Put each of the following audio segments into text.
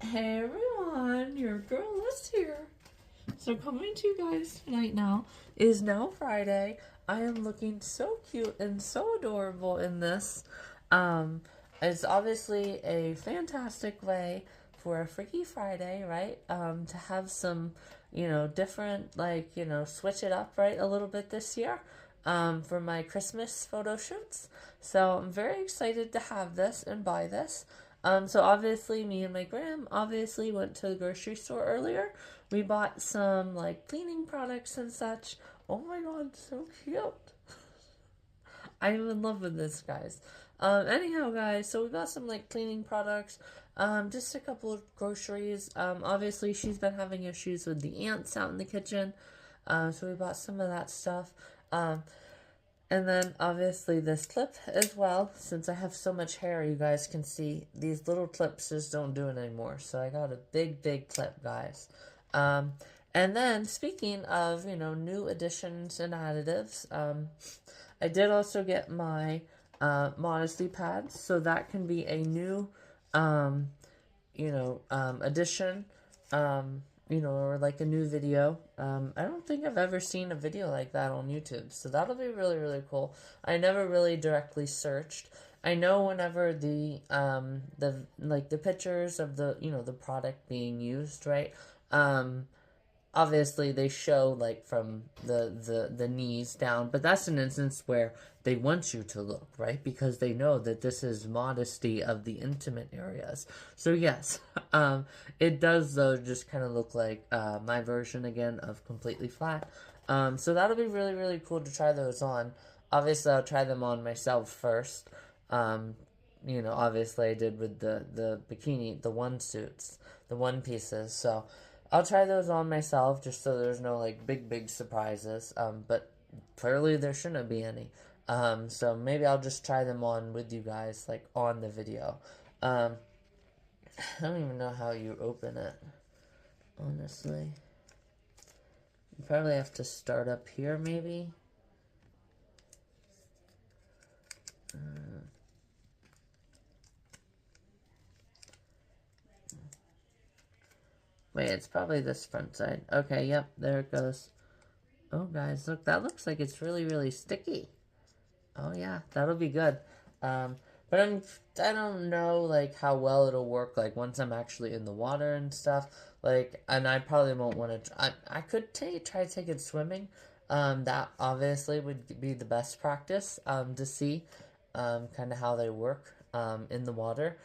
Hey everyone, your girl is here. So coming to you guys tonight now is now Friday. I am looking so cute and so adorable in this. Um, it's obviously a fantastic way for a Freaky Friday, right? To have some, different, switch it up, right, a little bit this year. For my Christmas photo shoots. So I'm very excited to have this and buy this. So obviously me and my gram obviously went to the grocery store earlier. We bought some like cleaning products and such. Oh my god, so cute. I'm in love with this, guys. Anyhow, guys, so we got some like cleaning products, just a couple of groceries. Obviously, she's been having issues with the ants out in the kitchen, so we bought some of that stuff. And then obviously this clip as well. Since I have so much hair, you guys can see these little clips just don't do it anymore. So I got a big, big clip, guys. Um, and then speaking of, new additions and additives, I did also get my modesty pads. So that can be a new, um, addition, or like a new video. I don't think I've ever seen a video like that on YouTube, so that'll be really, really cool. I never really directly searched. I know whenever the pictures of the product being used, right? Obviously they show like from the knees down, but that's an instance where they want you to look, right, because they know that this is modesty of the intimate areas. So yes, it does though just kind of look like my version again of completely flat. So that'll be really, really cool to try those on. Obviously I'll try them on myself first. um, Obviously I did with the bikini, the one suits, the one pieces. So I'll try those on myself just so there's no like big surprises. But clearly there shouldn't be any. So maybe I'll just try them on with you guys like on the video. Um, I don't even know how you open it, honestly. You probably have to start up here, maybe. Wait, it's probably this front side. Okay, yep, there it goes. Oh, guys, look, that looks like it's really, really sticky. Oh yeah, that'll be good. Um, but I don't know like how well it'll work like once I'm actually in the water and stuff. Like, and I probably won't want to. I could try to take it swimming. That obviously would be the best practice. To see, kind of how they work. In the water.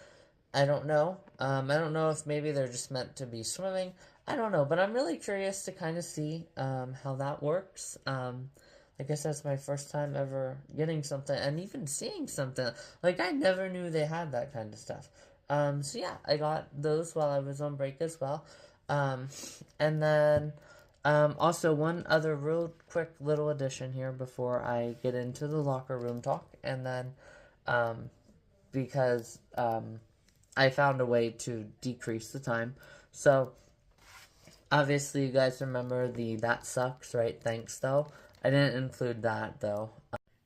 I don't know. I don't know if maybe they're just meant to be swimming. I don't know, but I'm really curious to kind of see how that works. Like I said, it's my first time ever getting something and even seeing something. Like, I never knew they had that kind of stuff. So yeah, I got those while I was on break as well. Um, and then also one other real quick little addition here before I get into the locker room talk, and then um, because I found a way to decrease the time. So obviously you guys remember the that sucks, right? Thanks though. I didn't include that though.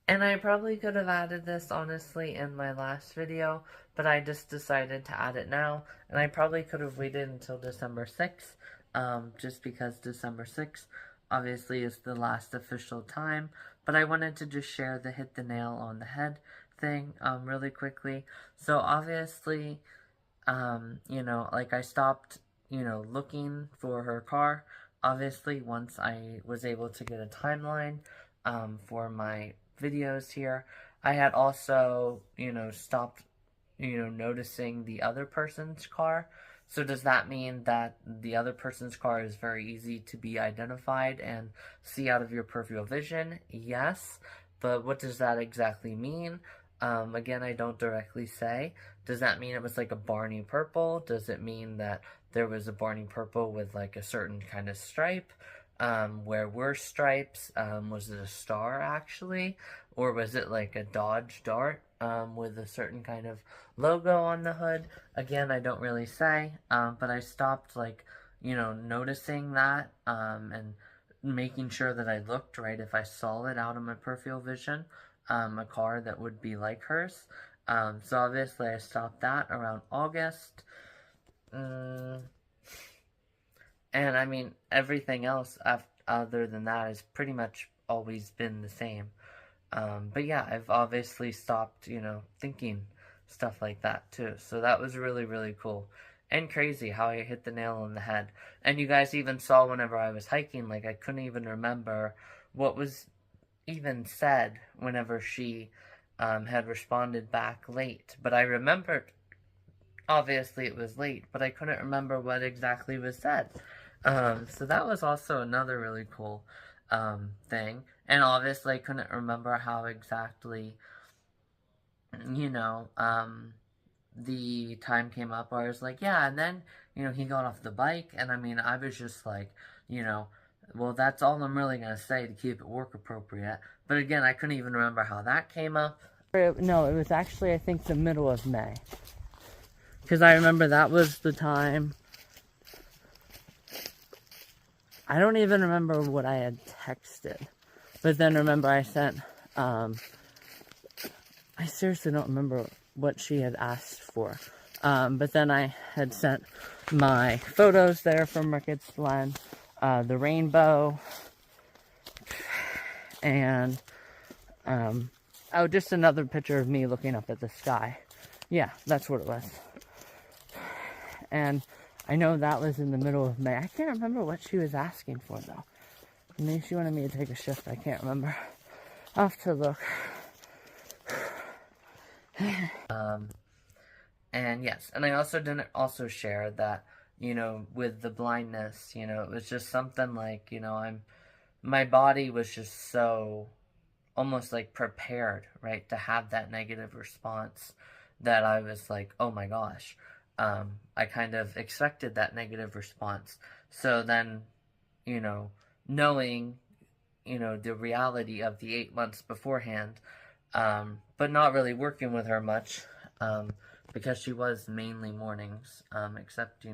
And I probably could have added this honestly in my last video, but I just decided to add it now. And I probably could have waited until December 6th, just because December 6th obviously is the last official time. But I wanted to just share the hit the nail on the head thing really quickly. So obviously, like I stopped, looking for her car. Obviously, once I was able to get a timeline for my videos here, I had also, stopped, noticing the other person's car. So does that mean that the other person's car is very easy to be identified and see out of your peripheral vision? Yes, but what does that exactly mean? Again, I don't directly say. Does that mean it was like a Barney purple? Does it mean that there was a Barney purple with like a certain kind of stripe? Where were stripes? Was it a star actually? Or was it like a Dodge Dart with a certain kind of logo on the hood? Again, I don't really say, but I stopped like, noticing that and making sure that I looked right if I saw it out of my peripheral vision, a car that would be like hers. So obviously I stopped that around August. And I mean, everything else other than that has pretty much always been the same. But yeah, I've obviously stopped, thinking stuff like that too. So that was really, really cool. And crazy how I hit the nail on the head. And you guys even saw whenever I was hiking, like I couldn't even remember what was even said whenever she had responded back late. But I remembered, obviously it was late, but I couldn't remember what exactly was said. So that was also another really cool thing. And obviously I couldn't remember how exactly, you know, the time came up where I was like, yeah, and then, he got off the bike, and I mean, I was just like, you know, well, that's all I'm really going to say to keep it work appropriate. But again, I couldn't even remember how that came up. No, it was actually, I think, the middle of May. Because I remember that was the time. I don't even remember what I had texted. But then remember I sent, I seriously don't remember what she had asked for. But then I had sent my photos there from Ricketts Glen, the rainbow, and just another picture of me looking up at the sky. Yeah, that's what it was. And I know that was in the middle of May. I can't remember what she was asking for, though. Maybe she wanted me to take a shift. I can't remember. I'll have to look. And yes, and I also didn't also share that, with the blindness, it was just something like, my body was just so almost like prepared, right, to have that negative response that I was like, oh my gosh. I kind of expected that negative response. So then, knowing, the reality of the 8 months beforehand, but not really working with her much, because she was mainly mornings, except,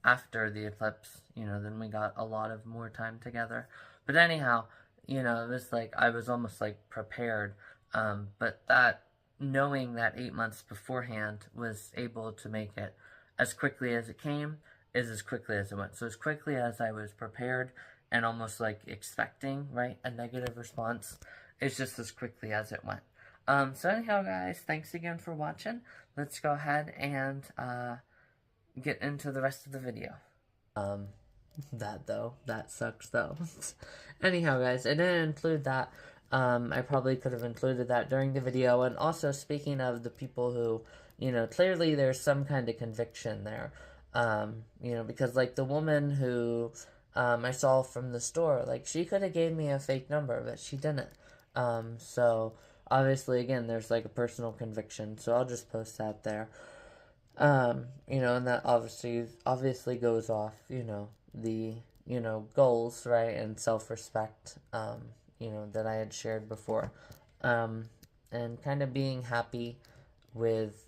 after the eclipse, then we got a lot of more time together. But anyhow, it was like, I was almost like prepared, but that, knowing that 8 months beforehand was able to make it as quickly as it came is as quickly as it went. So as quickly as I was prepared and almost like expecting, right, a negative response, it's just as quickly as it went. So anyhow, guys, thanks again for watching. Let's go ahead and get into the rest of the video. That sucks though. Anyhow, guys, I didn't include that. I probably could have included that during the video. And also, speaking of the people who, clearly there's some kind of conviction there. Because like the woman who I saw from the store, like she could have gave me a fake number, but she didn't. So obviously, again, there's like a personal conviction. So I'll just post that there. And that obviously goes off, the, goals, right, and self-respect, that I had shared before. And kind of being happy with,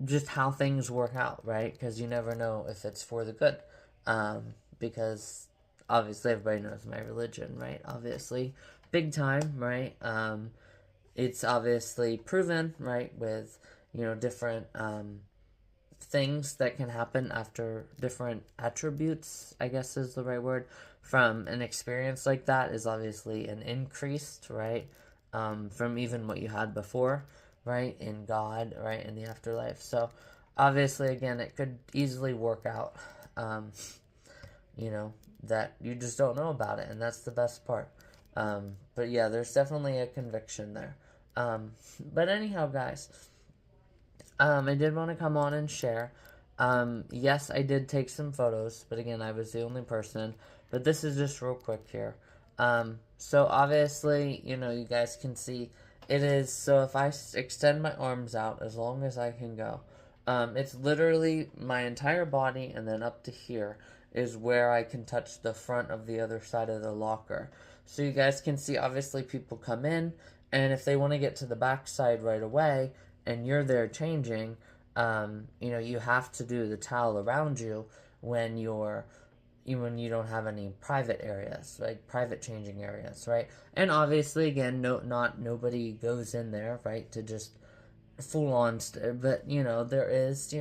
just how things work out, right? Because you never know if it's for the good. Because obviously everybody knows my religion, right? Obviously, big time, right? It's obviously proven, right, with, different things that can happen after different attributes, I guess is the right word, from an experience like that is obviously an increased, right, from even what you had before, right, in God, right, in the afterlife. So obviously, again, it could easily work out, that you just don't know about it, and that's the best part. But yeah, there's definitely a conviction there. But anyhow, guys, I did want to come on and share. Yes, I did take some photos, but again, I was the only person. But this is just real quick here. So obviously, you guys can see it is, so if I extend my arms out as long as I can go, it's literally my entire body, and then up to here is where I can touch the front of the other side of the locker. So you guys can see, obviously, people come in, and if they want to get to the back side right away, and you're there changing, you have to do the towel around you when you don't have any private areas, like private changing areas, right? And obviously, again, nobody goes in there, right, to just full on, but there is,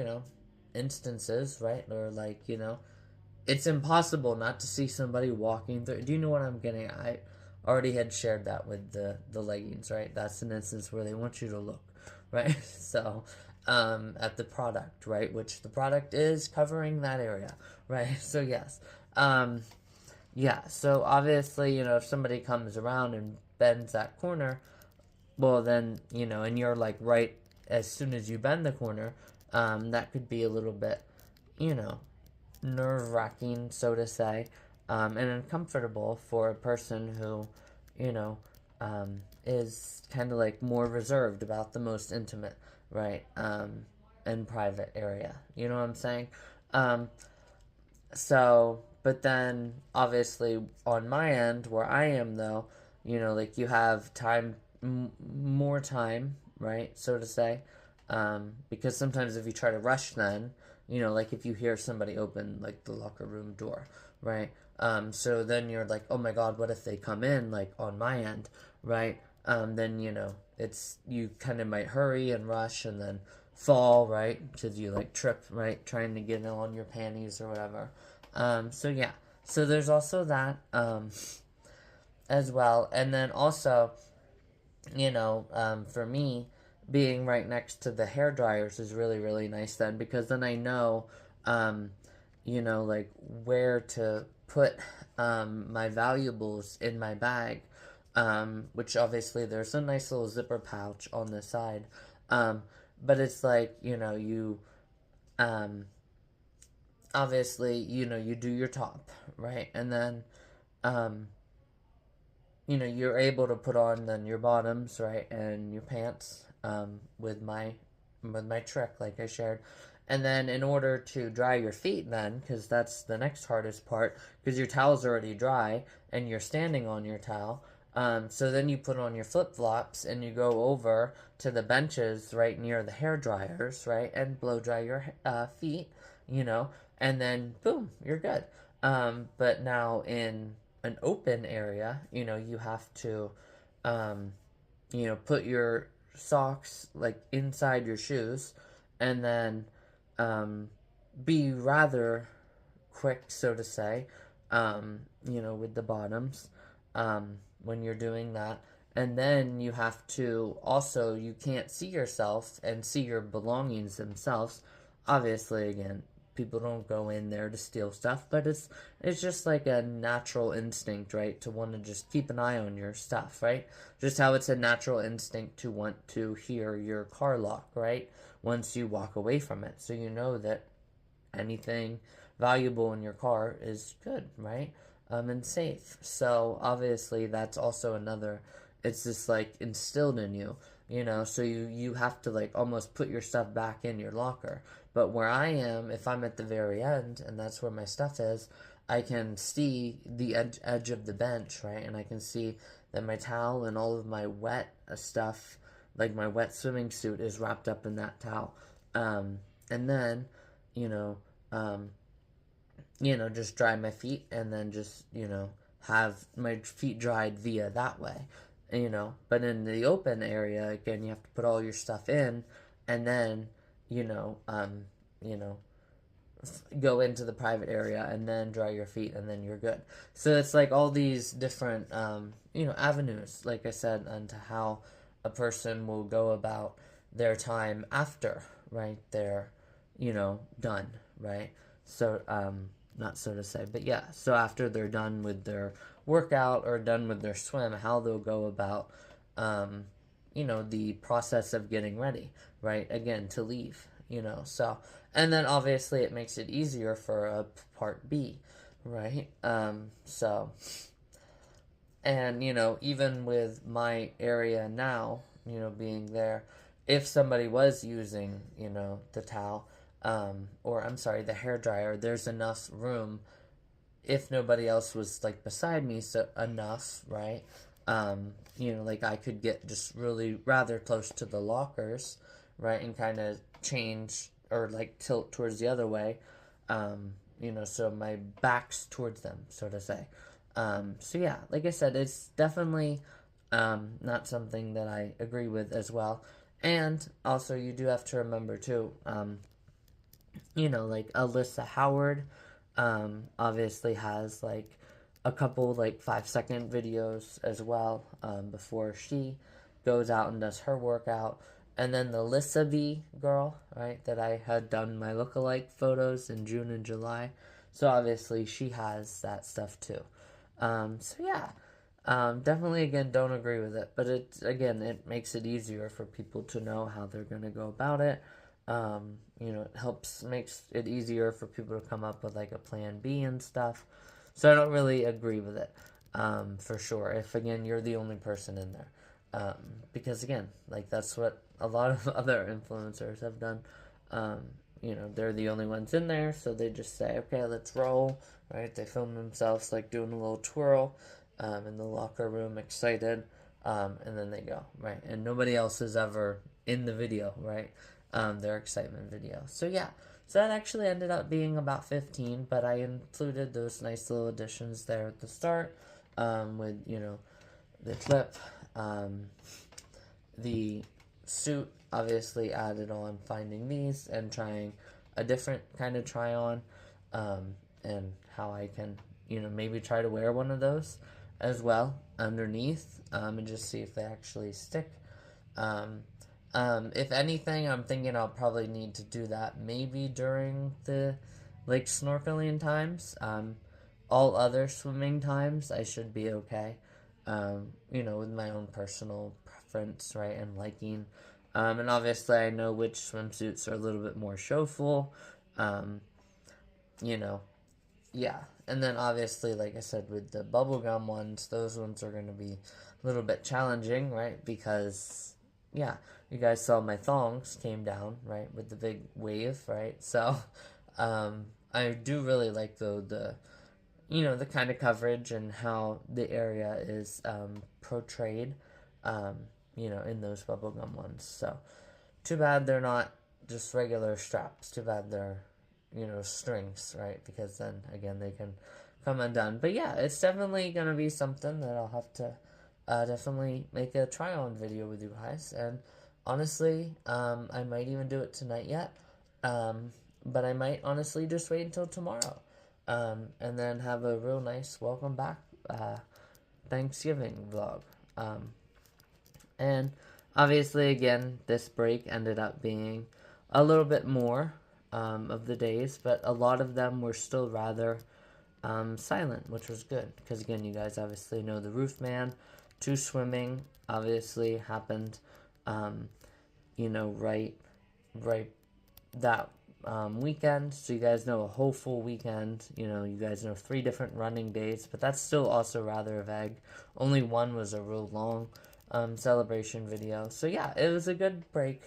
instances, right? Or like, it's impossible not to see somebody walking through. Do you know what I'm getting at? I already had shared that with the leggings, right? That's an instance where they want you to look, right? So, at the product, right? Which the product is covering that area, right? So, yes. Yeah, so obviously, if somebody comes around and bends that corner, well, then, and you're like right as soon as you bend the corner, that could be a little bit, you know, nerve wracking, so to say, and uncomfortable for a person who, you know, is kind of like more reserved about the most intimate, right, and private area. You know what I'm saying? Um, so, but then obviously on my end, where I am though, like you have time, more time, right, so to say, because sometimes if you try to rush, then like if you hear somebody open like the locker room door, right, so then you're like, oh my god, what if they come in, like on my end, right, then it's you kind of might hurry and rush and then fall, right, because you like trip, right, trying to get on your panties or whatever. So yeah, so there's also that, as well, and then also, for me, being right next to the hair dryers is really, really nice then, because then I know, um, like where to put my valuables in my bag, which obviously there's a nice little zipper pouch on the side, um, but it's like, um, obviously, you do your top, right? And then, um, you're able to put on then your bottoms, right, and your pants, with my trick, like I shared. And then in order to dry your feet, then, because that's the next hardest part, because your towel's already dry and you're standing on your towel. So then you put on your flip flops and you go over to the benches right near the hair dryers, right, and blow dry your feet, you know, and then boom, you're good. But now in an open area, you have to, um, put your socks like inside your shoes, and then, um, be rather quick, so to say, with the bottoms, when you're doing that. And then you have to also, you can't see yourself and see your belongings themselves. Obviously, again, people don't go in there to steal stuff, but it's just like a natural instinct, right? To want to just keep an eye on your stuff, right? Just how it's a natural instinct to want to hear your car lock, right? Once you walk away from it. So you know that anything valuable in your car is good, right? And safe. So obviously that's also another, it's just like instilled in you, so you have to like almost put your stuff back in your locker. But where I am, if I'm at the very end and that's where my stuff is, I can see the edge of the bench, right? And I can see that my towel and all of my wet stuff, like my wet swimming suit, is wrapped up in that towel. And then, you know, um, just dry my feet and then just, have my feet dried via that way, But in the open area, again, you have to put all your stuff in and then, you know, um, you know, go into the private area and then dry your feet and then you're good. So it's like all these different, avenues, like I said, into how a person will go about their time after, right? They're, done, right? So, not so to say, but yeah. So after they're done with their workout or done with their swim, how they'll go about, the process of getting ready, right? Again, to leave, So, and then obviously it makes it easier for a part B, right? So, and, even with my area now, being there, if somebody was using, the towel, or I'm sorry, the hair dryer, there's enough room if nobody else was like beside me, so enough, right? Like I could get just really rather close to the lockers, right, and kind of change or like tilt towards the other way, so my back's towards them, so to say. So yeah, like I said, it's definitely not something that I agree with as well. And also, you do have to remember too, you know, like Alyssa Howard, obviously has like a couple like 5-second videos as well, before she goes out and does her workout. And then the Lissa V girl, right, that I had done my lookalike photos in June and July. So obviously she has that stuff too. So yeah, definitely again don't agree with it, but it makes it easier for people to know how they're gonna go about it. You know, it makes it easier for people to come up with like a plan B and stuff. So I don't really agree with it, for sure. If again you're the only person in there, because again, like that's what a lot of other influencers have done. Um, you know, they're the only ones in there, so they just say, okay, let's roll, right? They film themselves like doing a little twirl, in the locker room, excited, and then they go, right? And nobody else is ever in the video, right? Their excitement video. So yeah, so that actually ended up being about 15, but I included those nice little additions there at the start, with, you know, the clip, the suit, obviously added on finding these and trying a different kind of try on, and how I can, you know, maybe try to wear one of those as well underneath, and just see if they actually stick. Um, if anything, I'm thinking I'll probably need to do that maybe during the like snorkeling times. All other swimming times, I should be okay. You know, with my own personal preference, right, and liking. And obviously, I know which swimsuits are a little bit more showful. Um, you know, yeah. And then obviously, like I said, with the bubblegum ones, those ones are going to be a little bit challenging, right? Because, yeah, you guys saw my thongs came down, right, with the big wave, right? So, I do really like the you know, the kind of coverage and how the area is, portrayed, um, you know, in those bubblegum ones. So, too bad they're not just regular straps. Too bad they're, you know, strings, right? Because then, again, they can come undone. But yeah, it's definitely going to be something that I'll have to, definitely make a try-on video with you guys. And honestly, I might even do it tonight yet. But I might honestly just wait until tomorrow. And then have a real nice welcome back, Thanksgiving vlog. And obviously, again, this break ended up being a little bit more, of the days, but a lot of them were still rather, silent, which was good. Because, again, you guys obviously know the Roof Man. 2 swimming obviously happened, you know, right that, weekend. So you guys know a whole full weekend. You know, you guys know 3 different running days, but that's still also rather vague. Only one was a real long, celebration video. So yeah, it was a good break.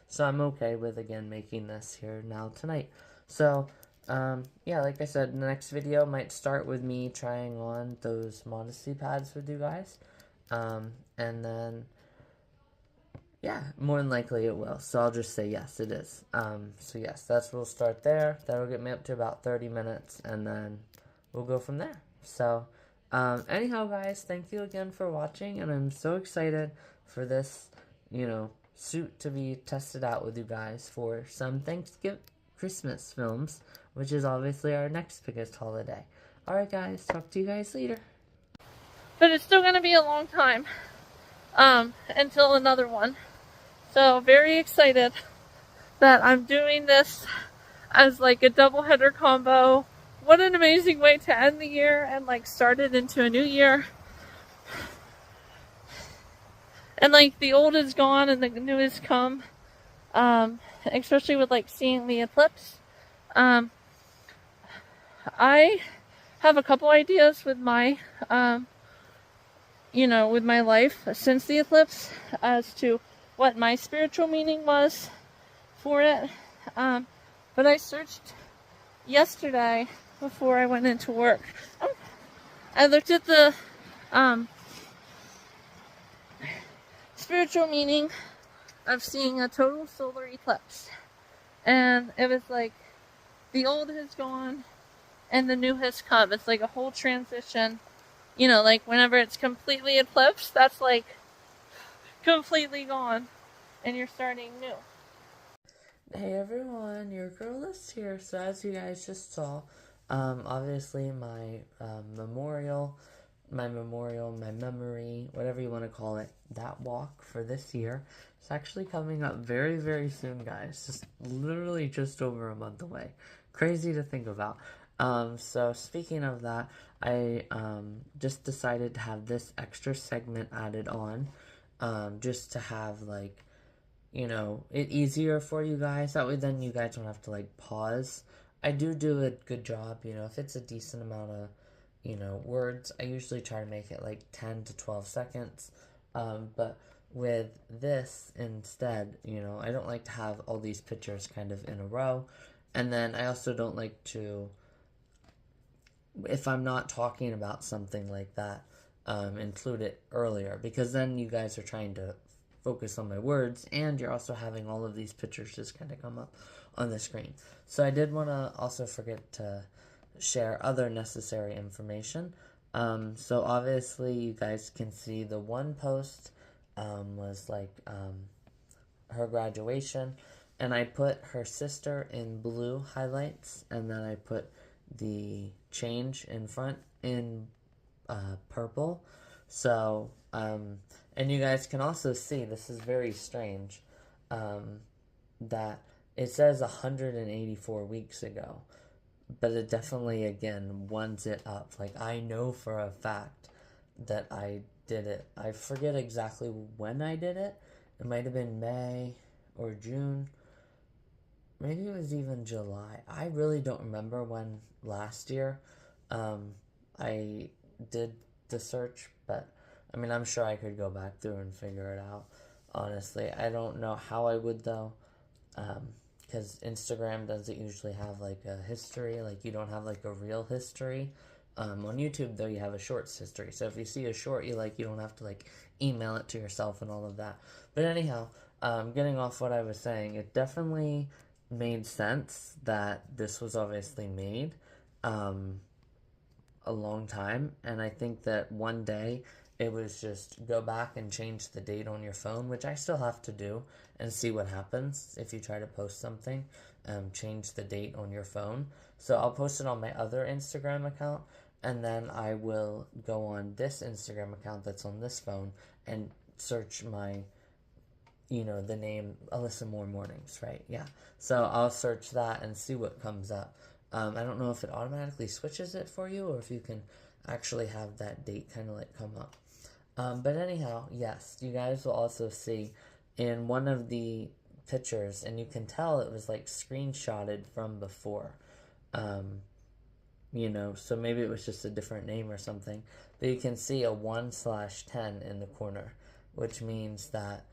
So I'm okay with, again, making this here now tonight. So, yeah, like I said, the next video might start with me trying on those modesty pads with you guys. And then, yeah, more than likely it will. So I'll just say yes, it is. So yes, we'll start there. That'll get me up to about 30 minutes, and then we'll go from there. So, anyhow, guys, thank you again for watching, and I'm so excited for this, you know, suit to be tested out with you guys for some Thanksgiving, Christmas films, which is obviously our next biggest holiday. Alright, guys, talk to you guys later. But it's still going to be a long time, until another one. So very excited that I'm doing this as like a doubleheader combo. What an amazing way to end the year and like start it into a new year. And like the old is gone and the new has come. Especially with like seeing the eclipse. I have a couple ideas with my, you know, with my life since the eclipse as to what my spiritual meaning was for it. But I searched yesterday before I went into work. I looked at the spiritual meaning of seeing a total solar eclipse. And it was like the old has gone and the new has come. It's like a whole transition. You know, like whenever it's completely eclipsed, that's like completely gone and you're starting new. Hey everyone, your girl is here. So as you guys just saw, obviously my memory, whatever you want to call it, that walk for this year is actually coming up very, very soon, guys. Just literally just over a month away. Crazy to think about. So speaking of that, I just decided to have this extra segment added on, just to have like it easier for you guys. That way then you guys don't have to like pause. I do a good job, if it's a decent amount of, words, I usually try to make it like 10 to 12 seconds. But with this instead, I don't like to have all these pictures kind of in a row. And then I also don't like to, if I'm not talking about something like that, include it earlier, because then you guys are trying to focus on my words and you're also having all of these pictures just kind of come up on the screen. So I did want to also forget to share other necessary information. So obviously you guys can see the one post was like her graduation, and I put her sister in blue highlights, and then I put the change in front in purple. So, and you guys can also see, this is very strange, that it says 184 weeks ago, but it definitely, again, ones it up. Like, I know for a fact that I did it. I forget exactly when I did it. It might have been May or June. Maybe it was even July. I really don't remember when last year I did the search, but I mean, I'm sure I could go back through and figure it out. Honestly, I don't know how I would though, because Instagram doesn't usually have like a history. Like, you don't have like a real history. On YouTube though, you have a shorts history. So if you see a short you like, you don't have to like email it to yourself and all of that. But anyhow, getting off what I was saying, it definitely made sense that this was obviously made a long time, and I think that one day it was just go back and change the date on your phone, which I still have to do, and see what happens if you try to post something. Change the date on your phone. So I'll post it on my other Instagram account, and then I will go on this Instagram account that's on this phone and search my the name Alyssa Moore Mornings, right? Yeah. So I'll search that and see what comes up. I don't know if it automatically switches it for you or if you can actually have that date kind of like come up. But anyhow, yes, you guys will also see in one of the pictures, and you can tell it was like screenshotted from before. So maybe it was just a different name or something. But you can see a 1/10 in the corner, which means that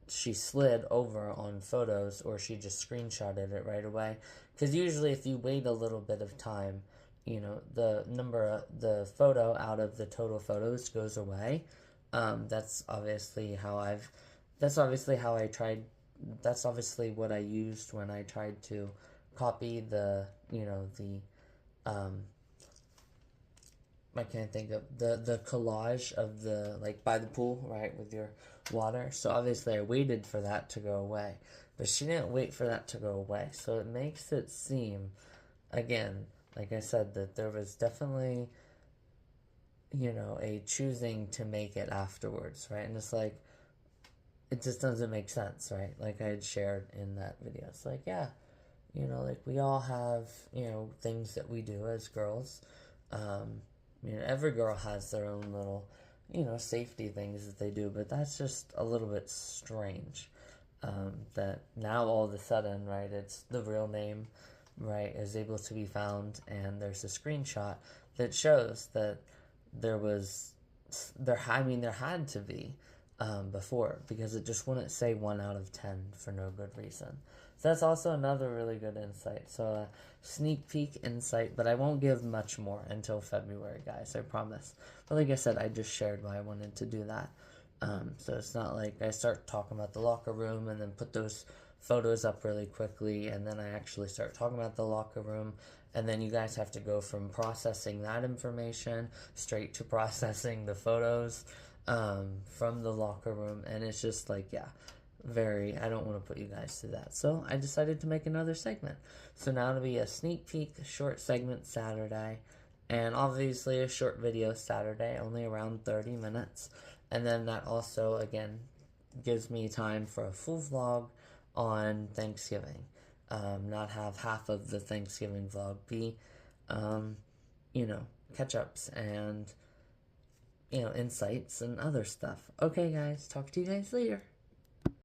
she slid over on photos, or she just screenshotted it right away. Because usually if you wait a little bit of time, the photo out of the total photos goes away. That's obviously what I used when I tried to copy I can't think of the collage of the, like, by the pool, right, with your water. So obviously I waited for that to go away, but she didn't wait for that to go away. So it makes it seem, again, like I said, that there was definitely, a choosing to make it afterwards, right? And it's like, it just doesn't make sense, right? Like I had shared in that video. It's like, yeah, like we all have, things that we do as girls. Every girl has their own little, safety things that they do, but that's just a little bit strange. That now all of a sudden, right, it's the real name, right, is able to be found, and there's a screenshot that shows that there had to be before, because it just wouldn't say 1 out of 10 for no good reason. So that's also another really good insight. So a sneak peek insight, but I won't give much more until February, guys, I promise. But like I said, I just shared why I wanted to do that. So it's not like I start talking about the locker room and then put those photos up really quickly, and then I actually start talking about the locker room, and then you guys have to go from processing that information straight to processing the photos from the locker room, and it's just like, yeah, I don't want to put you guys through that. So I decided to make another segment. So now it'll be a sneak peek short segment Saturday, and obviously a short video Saturday, only around 30 minutes. And then that also, again, gives me time for a full vlog on Thanksgiving. Not have half of the Thanksgiving vlog be, catch-ups and, insights and other stuff. Okay, guys, talk to you guys later.